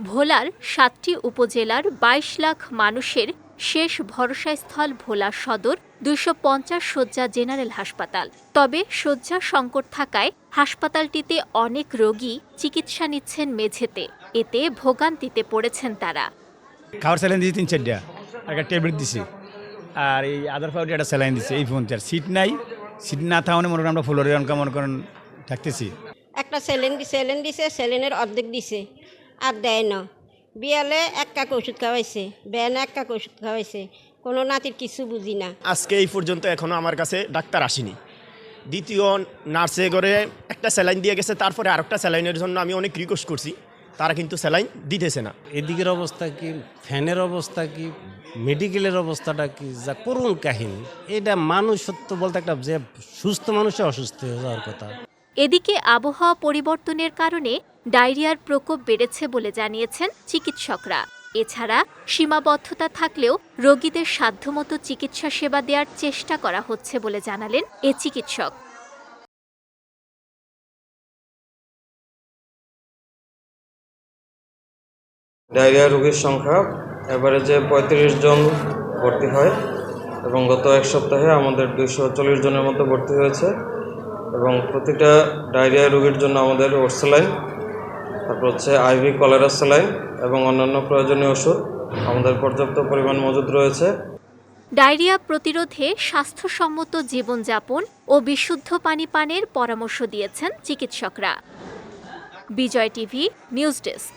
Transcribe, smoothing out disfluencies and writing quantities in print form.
ভোলার ৭টি উপজেলার ২২ লাখ মানুষের শেষ ভরসাস্থল ভোলা সদর ২৫০ শয্যা জেনারেল হাসপাতাল। তবে শয্যা সংকট থাকায় হাসপাতালটিতে অনেক রোগী চিকিৎসা নিচ্ছেন মেঝেতে। এতে ভোগান্তিতে পড়েছেন তারা। খাবার স্যালাইন দিয়েছি ৩-৪টা, একটা ট্যাবলেট দিছি, আর এই আদার পাউডার একটা স্যালাইন দিচ্ছে। এই ফোন সিট নাই, সিট না থাকানো মনে করেন আমরা ফ্লোরে মনে করেন থাকতেছি। একটা স্যালাইন দিছে, স্যালাইনের অর্ধেক দিছে আর দেয় না। বিয়ালে এক কাক ওষুধ খাওয়াইছে, বেয়ানে এক কাক ওষুধ খাওয়াইছে, কোনো নাতির কিছু বুঝি না। আজকে এই পর্যন্ত এখনও আমার কাছে ডাক্তার আসেনি। দ্বিতীয় নার্সে করে একটা স্যালাইন দিয়ে গেছে, তারপরে আরেকটা স্যালাইনের জন্য আমি অনেক রিকোয়েস্ট করছি, তারা কিন্তু স্যালাইন দিতেছে না। এদিকের অবস্থা কি, ফ্যানের অবস্থা কি, মেডিকেলের অবস্থাটা কি, যা করুণ কাহিনী। এটা মানুষ সত্য বলতে একটা যে সুস্থ মানুষে অসুস্থ হয়ে যাওয়ার কথা। এদিকে আবহাওয়া পরিবর্তনের কারণে ডায়রিয়ার প্রকোপ বেড়েছে বলে জানিয়েছেন চিকিৎসকরা। এছাড়া সীমাবদ্ধতা থাকলেও রোগীদের সাধ্যমতো চিকিৎসা সেবা দেওয়ার চেষ্টা করা হচ্ছে বলে জানালেন এ চিকিৎসক। ডায়রিয়া রোগীর সংখ্যা এভারেজে ৩৫ জন ভর্তি হয় এবং গত এক সপ্তাহে আমাদের ২৪০ জনের মতো ভর্তি হয়েছে এবং প্রতিটা ডায়রিয়া রোগীর জন্য আমাদের ওরসেলাইন, তারপর হচ্ছে আইভি কলেরা স্যালাইন এবং অন্যান্য প্রয়োজনীয় ওষুধ আমাদের পর্যাপ্ত পরিমাণ মজুদ রয়েছে। ডায়রিয়া প্রতিরোধে স্বাস্থ্যসম্মত জীবনযাপন ও বিশুদ্ধ পানি পানের পরামর্শ দিয়েছেন চিকিৎসকরা। বিজয় টিভি নিউজ ডেস্ক।